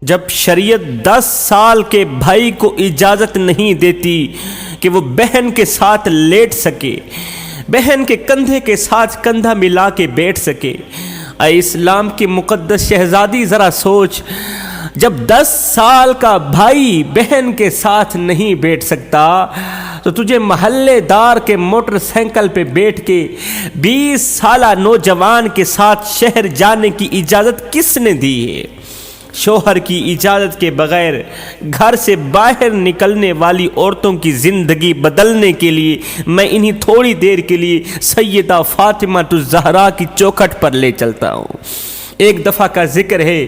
جب شریعت 10 سال کے بھائی کو اجازت نہیں دیتی کہ وہ بہن کے ساتھ لیٹ سکے، بہن کے کندھے کے ساتھ کندھا ملا کے بیٹھ سکے، اے اسلام کی مقدس شہزادی ذرا سوچ، جب 10 سال کا بھائی بہن کے ساتھ نہیں بیٹھ سکتا تو تجھے محلے دار کے موٹر سائیکل پہ بیٹھ کے 20 سالہ نوجوان کے ساتھ شہر جانے کی اجازت کس نے دی ہے؟ شوہر کی اجازت کے بغیر گھر سے باہر نکلنے والی عورتوں کی زندگی بدلنے کے لیے میں انہی تھوڑی دیر کے لیے سیدہ فاطمہ الزہرا کی چوکھٹ پر لے چلتا ہوں۔ ایک دفعہ کا ذکر ہے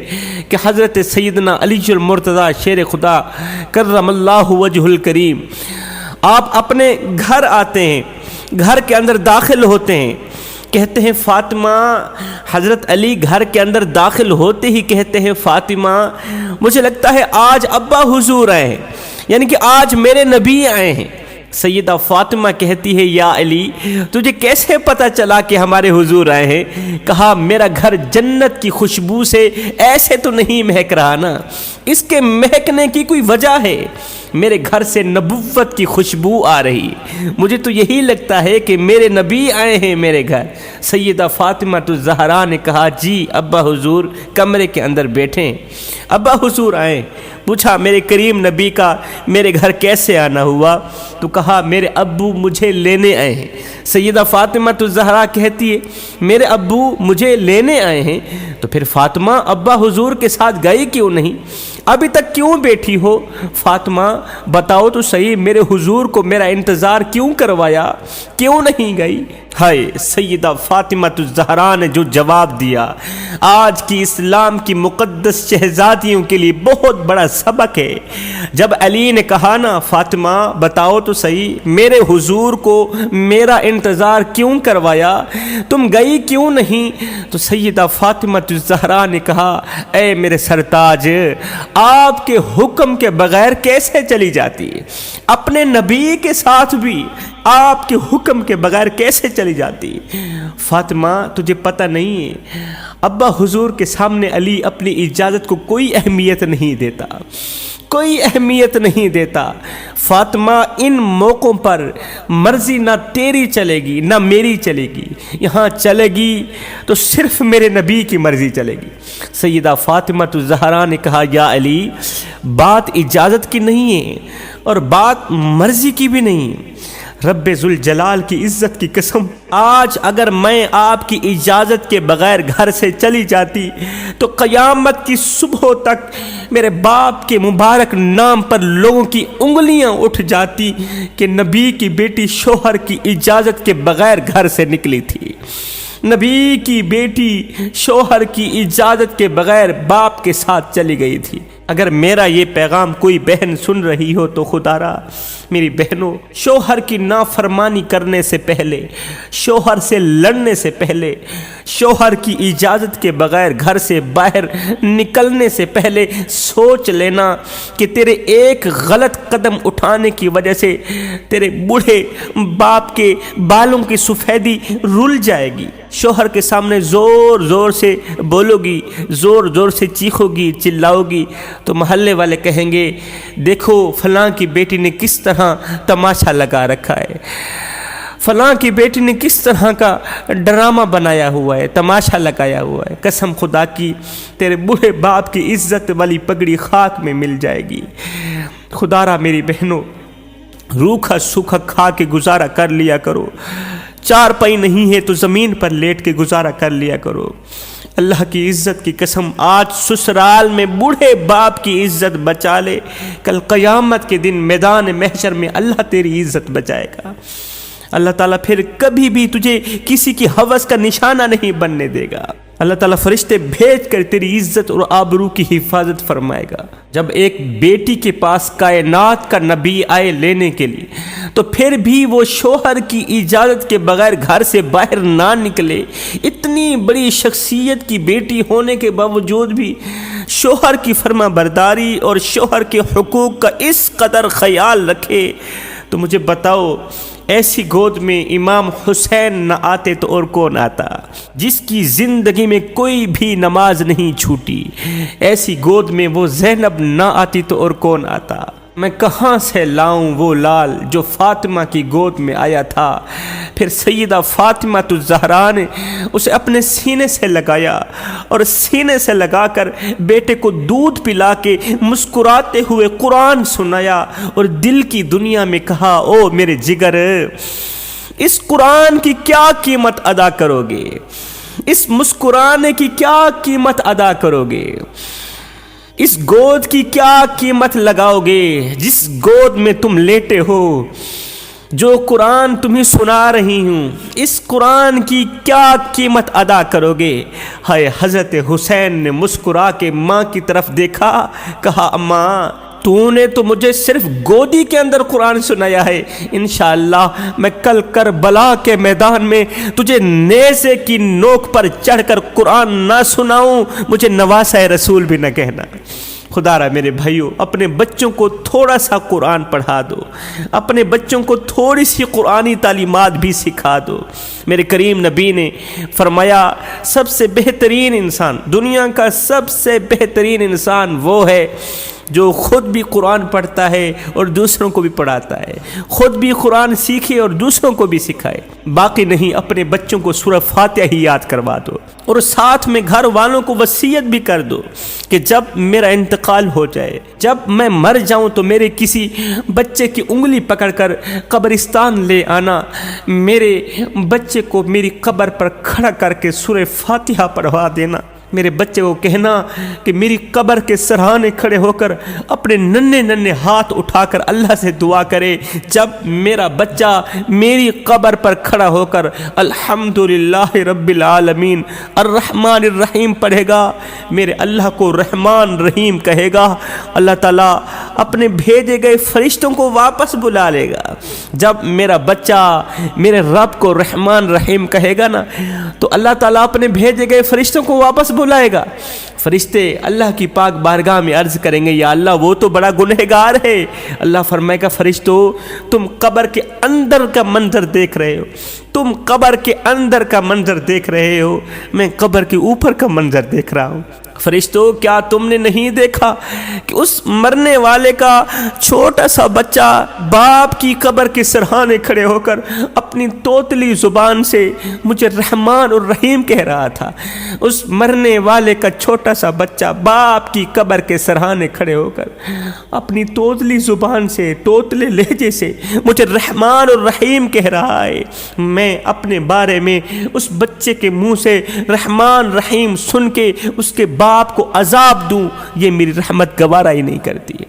کہ حضرت سیدنا علی المرتضیٰ شیر خدا کرم اللہ وجہ الکریم آپ اپنے گھر آتے ہیں، گھر کے اندر داخل ہوتے ہیں، کہتے ہیں فاطمہ، حضرت علی گھر کے اندر داخل ہوتے ہی کہتے ہیں فاطمہ مجھے لگتا ہے آج ابا حضور آئے ہیں، یعنی کہ آج میرے نبی آئے ہیں۔ سیدہ فاطمہ کہتی ہے یا علی تجھے کیسے پتہ چلا کہ ہمارے حضور آئے ہیں؟ کہا میرا گھر جنت کی خوشبو سے ایسے تو نہیں مہک رہا نا، اس کے مہکنے کی کوئی وجہ ہے، میرے گھر سے نبوت کی خوشبو آ رہی، مجھے تو یہی لگتا ہے کہ میرے نبی آئے ہیں میرے گھر۔ سیدہ فاطمہ الزہرا نے کہا جی ابا حضور کمرے کے اندر بیٹھیں۔ ابا حضور آئے، پوچھا میرے کریم نبی کا میرے گھر کیسے آنا ہوا؟ تو کہا میرے ابو مجھے لینے آئے ہیں۔ سیدہ فاطمہ الزہرا کہتی ہے میرے ابو مجھے لینے آئے ہیں، تو پھر فاطمہ ابا حضور کے ساتھ گئی کیوں نہیں؟ ابھی تک کیوں بیٹھی ہو؟ فاطمہ بتاؤ تو صحیح، میرے حضور کو میرا انتظار کیوں کروایا، کیوں نہیں گئی؟ ہائے سیدہ فاطمہ الزہرا نے جو جواب دیا آج کی اسلام کی مقدس شہزادیوں کے لیے بہت بڑا سبق ہے۔ جب علی نے کہا نا فاطمہ بتاؤ تو صحیح، میرے حضور کو میرا انتظار کیوں کروایا، تم گئی کیوں نہیں؟ تو سیدہ فاطمہ الزہرا نے کہا اے میرے سرتاج، آپ کے حکم کے بغیر کیسے چلی جاتی؟ اپنے نبی کے ساتھ بھی آپ کے حکم کے بغیر کیسے چلی جاتی؟ فاطمہ تجھے پتہ نہیں ہے، ابا حضور کے سامنے علی اپنی اجازت کو کوئی اہمیت نہیں دیتا، کوئی اہمیت نہیں دیتا۔ فاطمہ ان موقعوں پر مرضی نہ تیری چلے گی نہ میری چلے گی، یہاں چلے گی تو صرف میرے نبی کی مرضی چلے گی۔ سیدہ فاطمہ الزہرا نے کہا یا علی بات اجازت کی نہیں ہے اور بات مرضی کی بھی نہیں، رب ذوالجلال کی عزت کی قسم آج اگر میں آپ کی اجازت کے بغیر گھر سے چلی جاتی تو قیامت کی صبح تک میرے باپ کے مبارک نام پر لوگوں کی انگلیاں اٹھ جاتی کہ نبی کی بیٹی شوہر کی اجازت کے بغیر گھر سے نکلی تھی، نبی کی بیٹی شوہر کی اجازت کے بغیر باپ کے ساتھ چلی گئی تھی۔ اگر میرا یہ پیغام کوئی بہن سن رہی ہو تو خدا را میری بہنوں، شوہر کی نافرمانی کرنے سے پہلے، شوہر سے لڑنے سے پہلے، شوہر کی اجازت کے بغیر گھر سے باہر نکلنے سے پہلے سوچ لینا کہ تیرے ایک غلط قدم اٹھانے کی وجہ سے تیرے بوڑھے باپ کے بالوں کی سفیدی رل جائے گی۔ شوہر کے سامنے زور زور سے بولو گی، زور زور سے چیخو گی، چلاؤ گی تو محلے والے کہیں گے دیکھو فلاں کی بیٹی نے کس طرح تماشا لگا رکھا ہے، فلاں کی بیٹی نے کس طرح کا ڈرامہ بنایا ہوا ہے، تماشا لگایا ہوا ہے۔ قسم خدا کی تیرے بوڑھے باپ کی عزت والی پگڑی خاک میں مل جائے گی۔ خدا را میری بہنوں، روکھا سوکھا کھا کے گزارا کر لیا کرو، چار پائی نہیں ہے تو زمین پر لیٹ کے گزارا کر لیا کرو۔ اللہ کی عزت کی قسم آج سسرال میں بوڑھے باپ کی عزت بچا لے، کل قیامت کے دن میدان محشر میں اللہ تیری عزت بچائے گا۔ اللہ تعالیٰ پھر کبھی بھی تجھے کسی کی ہوس کا نشانہ نہیں بننے دے گا۔ اللہ تعالیٰ فرشتے بھیج کر تیری عزت اور آبرو کی حفاظت فرمائے گا۔ جب ایک بیٹی کے پاس کائنات کا نبی آئے لینے کے لیے تو پھر بھی وہ شوہر کی اجازت کے بغیر گھر سے باہر نہ نکلے، اتنی بڑی شخصیت کی بیٹی ہونے کے باوجود بھی شوہر کی فرما برداری اور شوہر کے حقوق کا اس قدر خیال رکھے، تو مجھے بتاؤ ایسی گود میں امام حسین نہ آتے تو اور کون آتا، جس کی زندگی میں کوئی بھی نماز نہیں چھوٹی، ایسی گود میں وہ زینب نہ آتی تو اور کون آتا۔ میں کہاں سے لاؤں وہ لال جو فاطمہ کی گود میں آیا تھا۔ پھر سیدہ فاطمہ الزہرا نے اسے اپنے سینے سے لگایا اور سینے سے لگا کر بیٹے کو دودھ پلا کے مسکراتے ہوئے قرآن سنایا اور دل کی دنیا میں کہا، او میرے جگر، اس قرآن کی کیا قیمت ادا کرو گے، اس مسکرانے کی کیا قیمت ادا کرو گے، اس گود کی کیا قیمت لگاؤ گے جس گود میں تم لیٹے ہو، جو قرآن تمہیں سنا رہی ہوں، اس قرآن کی کیا قیمت ادا کرو گے۔ ہائے، حضرت حسین نے مسکرا کے ماں کی طرف دیکھا، کہا، اماں تو نے تو مجھے صرف گودی کے اندر قرآن سنایا ہے، انشاءاللہ میں کل کربلا کے میدان میں تجھے نیزے کی نوک پر چڑھ کر قرآن نہ سناؤں، مجھے نواسہ رسول بھی نہ کہنا۔ خدا را میرے بھائیوں، اپنے بچوں کو تھوڑا سا قرآن پڑھا دو، اپنے بچوں کو تھوڑی سی قرآنی تعلیمات بھی سکھا دو۔ میرے کریم نبی نے فرمایا، سب سے بہترین انسان، دنیا کا سب سے بہترین انسان وہ ہے جو خود بھی قرآن پڑھتا ہے اور دوسروں کو بھی پڑھاتا ہے، خود بھی قرآن سیکھے اور دوسروں کو بھی سکھائے۔ باقی نہیں، اپنے بچوں کو سورہ فاتحہ ہی یاد کروا دو اور ساتھ میں گھر والوں کو وصیت بھی کر دو کہ جب میرا انتقال ہو جائے، جب میں مر جاؤں تو میرے کسی بچے کی انگلی پکڑ کر قبرستان لے آنا، میرے بچے کو میری قبر پر کھڑا کر کے سورہ فاتحہ پڑھوا دینا، میرے بچے کو کہنا کہ میری قبر کے سرہانے کھڑے ہو کر اپنے ننھے ننھے ہاتھ اٹھا کر اللہ سے دعا کرے، جب میرا بچہ میری قبر پر کھڑا ہو کر الحمدللہ رب العالمین الرحمن الرحیم پڑھے گا، میرے اللہ کو رحمان رحیم کہے گا، اللہ تعالیٰ اپنے بھیجے گئے فرشتوں کو واپس بلا لے گا۔ جب میرا بچہ میرے رب کو رحمان رحیم کہے گا نا، تو اللہ تعالیٰ اپنے بھیجے گئے فرشتوں کو واپس بلائے گا۔ فرشتے اللہ کی پاک بارگاہ میں عرض کریں گے، یا اللہ وہ تو بڑا گنہگار ہے۔ اللہ فرمائے گا، فرشتوں تم قبر کے اندر کا منظر دیکھ رہے ہو، تم قبر کے اندر کا منظر دیکھ رہے ہو، میں قبر کے اوپر کا منظر دیکھ رہا ہوں۔ فرشتوں کیا تم نے نہیں دیکھا کہ اس مرنے والے کا چھوٹا سا بچہ باپ کی قبر کے سرہانے کھڑے ہو کر اپنی توتلی زبان سے مجھے رحمان اور رحیم کہہ رہا تھا۔ اس مرنے والے کا چھوٹا سا بچہ باپ کی قبر کے سرہانے کھڑے ہو کر اپنی توتلی زبان سے، توتلے لہجے سے مجھے رحمان اور رحیم کہہ رہا ہے۔ میں اپنے بارے میں اس بچے کے منہ سے رحمان رحیم سن کے اس کے باپ کو عذاب دوں، یہ میری رحمت گوارا ہی نہیں کرتی ہے۔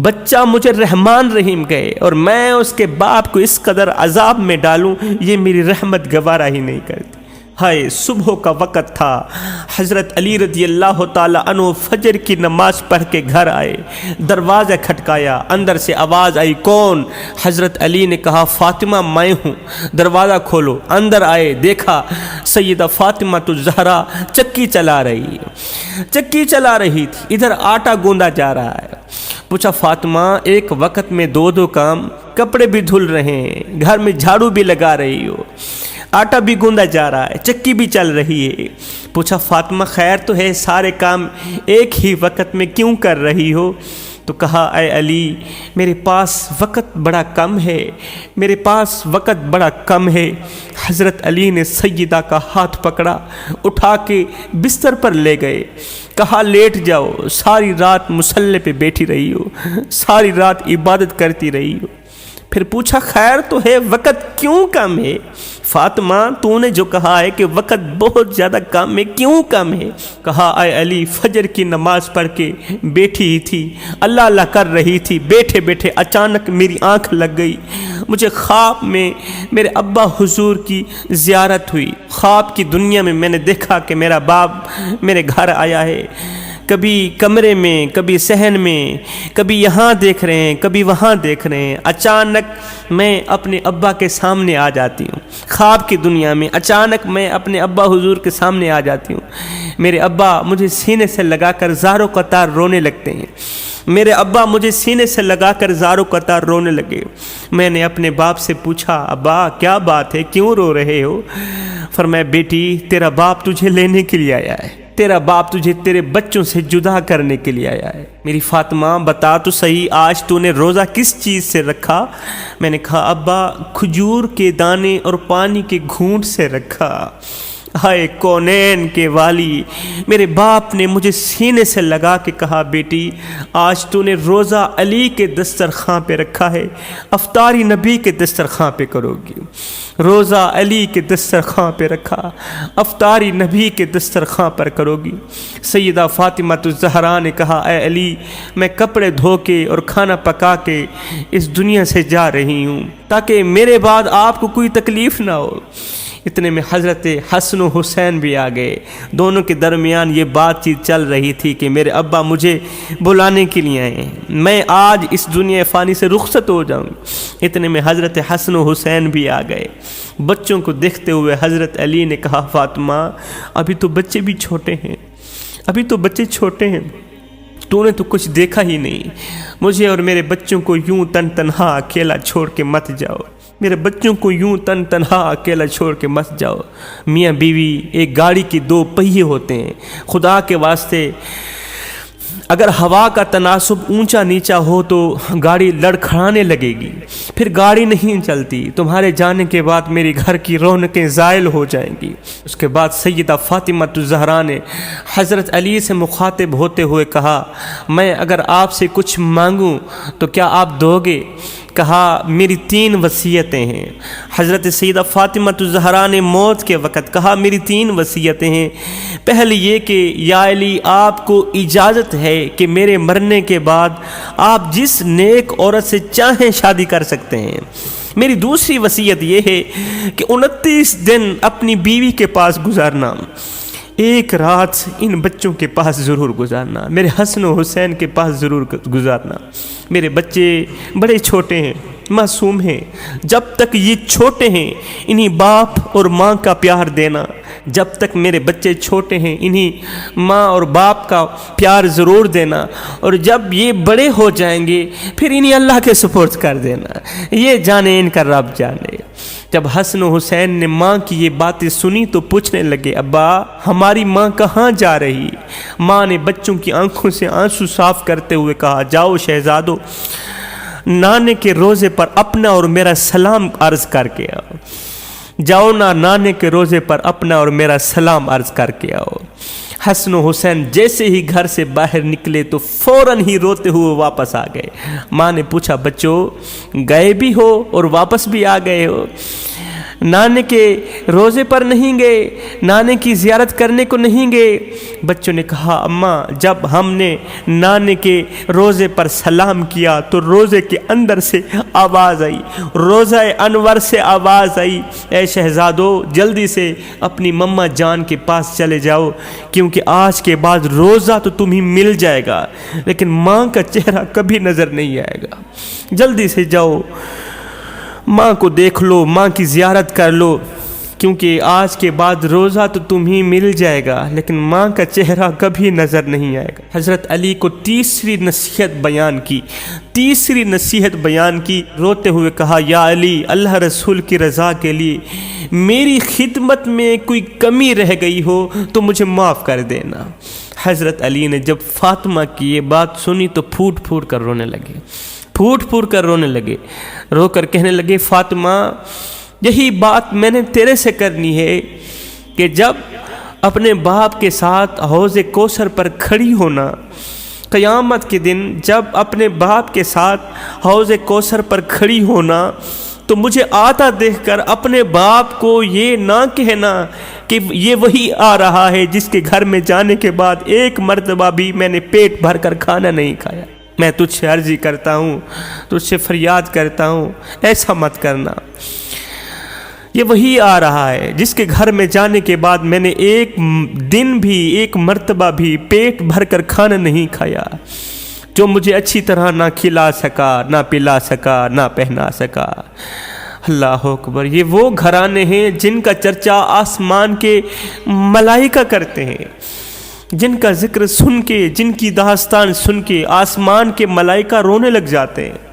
بچہ مجھے رحمان رحیم کہے اور میں اس کے باپ کو اس قدر عذاب میں ڈالوں، یہ میری رحمت گوارا ہی نہیں کرتی۔ ہائے، صبح کا وقت تھا، حضرت علی رضی اللہ تعالیٰ عنہ فجر کی نماز پڑھ کے گھر آئے، دروازہ کھٹکایا، اندر سے آواز آئی، کون؟ حضرت علی نے کہا، فاطمہ میں ہوں، دروازہ کھولو۔ اندر آئے، دیکھا سیدہ فاطمہ الزہرا چکی چلا رہی تھی، ادھر آٹا گوندا جا رہا ہے۔ پوچھا، فاطمہ ایک وقت میں دو کام، کپڑے بھی دھل رہے ہیں، گھر میں جھاڑو بھی لگا رہی ہو، آٹا بھی گوندا جا رہا ہے، چکی بھی چل رہی ہے۔ پوچھا، فاطمہ خیر تو ہے، سارے کام ایک ہی وقت میں کیوں کر رہی ہو؟ تو کہا، اے علی میرے پاس وقت بڑا کم ہے۔ حضرت علی نے سیدہ کا ہاتھ پکڑا، اٹھا کے بستر پر لے گئے، کہا لیٹ جاؤ، ساری رات مصلی پہ بیٹھی رہی ہو، ساری رات عبادت کرتی رہی ہو۔ پھر پوچھا، خیر تو ہے، وقت کیوں کم ہے؟ فاطمہ تو نے جو کہا ہے کہ وقت بہت زیادہ کم ہے، کیوں کم ہے؟ کہا، اے علی فجر کی نماز پڑھ کے بیٹھی ہی تھی، اللہ اللہ کر رہی تھی، بیٹھے بیٹھے اچانک میری آنکھ لگ گئی، مجھے خواب میں میرے ابا حضور کی زیارت ہوئی، خواب کی دنیا میں میں نے دیکھا کہ میرا باپ میرے گھر آیا ہے، کبھی کمرے میں، کبھی صحن میں، کبھی یہاں دیکھ رہے ہیں، کبھی وہاں دیکھ رہے ہیں۔ اچانک میں اپنے ابا کے سامنے آ جاتی ہوں، خواب کی دنیا میں اچانک میں اپنے ابا حضور کے سامنے آ جاتی ہوں۔ میرے ابا مجھے سینے سے لگا کر زاروں قطار رونے لگتے ہیں۔ میرے ابا مجھے سینے سے لگا کر زاروں قطار رونے لگے۔ میں نے اپنے باپ سے پوچھا، ابا کیا بات ہے، کیوں رو رہے ہو؟ فرمایا، بیٹی تیرا باپ تجھے لینے کے لیے آیا ہے، تیرا باپ تجھے تیرے بچوں سے جدا کرنے کے لیے آیا ہے۔ میری فاطمہ بتا تو صحیح، آج تو نے روزہ کس چیز سے رکھا؟ میں نے کہا، ابا کھجور کے دانے اور پانی کے گھونٹ سے رکھا۔ ہائے کونین کے والی، میرے باپ نے مجھے سینے سے لگا کے کہا، بیٹی آج تو نے روزہ علی کے دسترخوان پہ رکھا ہے، افطاری نبی کے دسترخوان پہ کرو گی۔ روزہ علی کے دسترخوان پہ رکھا، افطاری نبی کے دسترخوان پر کرو گی۔ سیدہ فاطمہ الزہرا نے کہا، اے علی میں کپڑے دھو کے اور کھانا پکا کے اس دنیا سے جا رہی ہوں تاکہ میرے بعد آپ کو کوئی تکلیف نہ ہو۔ اتنے میں حضرت حسن و حسین بھی آ گئے۔ دونوں کے درمیان یہ بات چیت چل رہی تھی کہ میرے ابا مجھے بلانے کے لیے آئے ہیں، میں آج اس دنیا فانی سے رخصت ہو جاؤں۔ اتنے میں حضرت حسن و حسین بھی آ گئے۔ بچوں کو دیکھتے ہوئے حضرت علی نے کہا، فاطمہ ابھی تو بچے بھی چھوٹے ہیں، ابھی تو بچے چھوٹے ہیں، تو نے تو کچھ دیکھا ہی نہیں، مجھے اور میرے بچوں کو یوں تنہا اکیلا چھوڑ کے مت جاؤ، میرے بچوں کو یوں تنہا اکیلا چھوڑ کے مت جاؤ۔ میاں بیوی ایک گاڑی کے دو پہیے ہوتے ہیں، خدا کے واسطے اگر ہوا کا تناسب اونچا نیچا ہو تو گاڑی لڑکھڑانے لگے گی، پھر گاڑی نہیں چلتی، تمہارے جانے کے بعد میری گھر کی رونقیں زائل ہو جائیں گی۔ اس کے بعد سیدہ فاطمہ الزہرا نے حضرت علی سے مخاطب ہوتے ہوئے کہا، میں اگر آپ سے کچھ مانگوں تو کیا آپ دو گے؟ کہا، میری 3 وصیتیں ہیں۔ حضرت سیدہ فاطمہ الزہرا نے موت کے وقت کہا، میری 3 وصیتیں ہیں۔ پہلے یہ کہ یا علی آپ کو اجازت ہے کہ میرے مرنے کے بعد آپ جس نیک عورت سے چاہیں شادی کر سکتے ہیں۔ میری دوسری وصیت یہ ہے کہ 29 دن اپنی بیوی کے پاس گزارنا، ایک رات ان بچوں کے پاس ضرور گزارنا، میرے حسن و حسین کے پاس ضرور گزارنا۔ میرے بچے بڑے چھوٹے ہیں، معصوم ہیں، جب تک یہ چھوٹے ہیں انہیں باپ اور ماں کا پیار دینا، جب تک میرے بچے چھوٹے ہیں انہیں ماں اور باپ کا پیار ضرور دینا، اور جب یہ بڑے ہو جائیں گے پھر انہیں اللہ کے سپرد کر دینا، یہ جانے ان کا رب جانے۔ جب حسن و حسین نے ماں کی یہ باتیں سنی تو پوچھنے لگے، ابا ہماری ماں کہاں جا رہی؟ ماں نے بچوں کی آنکھوں سے آنسو صاف کرتے ہوئے کہا، جاؤ شہزادو، نانے کے روزے پر اپنا اور میرا سلام عرض کر کے آؤ، جاؤ نا نانے کے روزے پر اپنا اور میرا سلام عرض کر کے آؤ۔ حسن و حسین جیسے ہی گھر سے باہر نکلے تو فوراً ہی روتے ہوئے واپس آ گئے۔ ماں نے پوچھا، بچوں گئے بھی ہو اور واپس بھی آ گئے ہو، نانے کے روزے پر نہیں گئے، نانے کی زیارت کرنے کو نہیں گئے؟ بچوں نے کہا، اماں جب ہم نے نانے کے روزے پر سلام کیا تو روزے کے اندر سے آواز آئی، روزہ انور سے آواز آئی، اے شہزادو جلدی سے اپنی مما جان کے پاس چلے جاؤ، کیونکہ آج کے بعد روزہ تو تمہیں مل جائے گا لیکن ماں کا چہرہ کبھی نظر نہیں آئے گا، جلدی سے جاؤ ماں کو دیکھ لو، ماں کی زیارت کر لو، کیونکہ آج کے بعد روزہ تو تمہیں مل جائے گا لیکن ماں کا چہرہ کبھی نظر نہیں آئے گا۔ حضرت علی کو تیسری نصیحت بیان کی، روتے ہوئے کہا، یا علی اللہ رسول کی رضا کے لیے میری خدمت میں کوئی کمی رہ گئی ہو تو مجھے معاف کر دینا۔ حضرت علی نے جب فاطمہ کی یہ بات سنی تو پھوٹ پھوٹ کر رونے لگے، رو کر کہنے لگے، فاطمہ یہی بات میں نے تیرے سے کرنی ہے کہ جب اپنے باپ کے ساتھ حوض کوثر پر کھڑی ہونا، قیامت کے دن جب اپنے باپ کے ساتھ حوض کوثر پر کھڑی ہونا تو مجھے آتا دیکھ کر اپنے باپ کو یہ نہ کہنا کہ یہ وہی آ رہا ہے جس کے گھر میں جانے کے بعد ایک مرتبہ بھی میں نے پیٹ بھر کر کھانا نہیں کھایا۔ میں تجھ سے عرضی کرتا ہوں، تجھ سے فریاد کرتا ہوں، ایسا مت کرنا، یہ وہی آ رہا ہے جس کے گھر میں جانے کے بعد میں نے ایک دن بھی ایک مرتبہ بھی پیٹ بھر کر کھانا نہیں کھایا، جو مجھے اچھی طرح نہ کھلا سکا، نہ پلا سکا، نہ پہنا سکا۔ اللہ اکبر، یہ وہ گھرانے ہیں جن کا چرچا آسمان کے ملائکہ کرتے ہیں، جن کا ذکر سن کے، جن کی داستان سن کے آسمان کے ملائکہ رونے لگ جاتے ہیں۔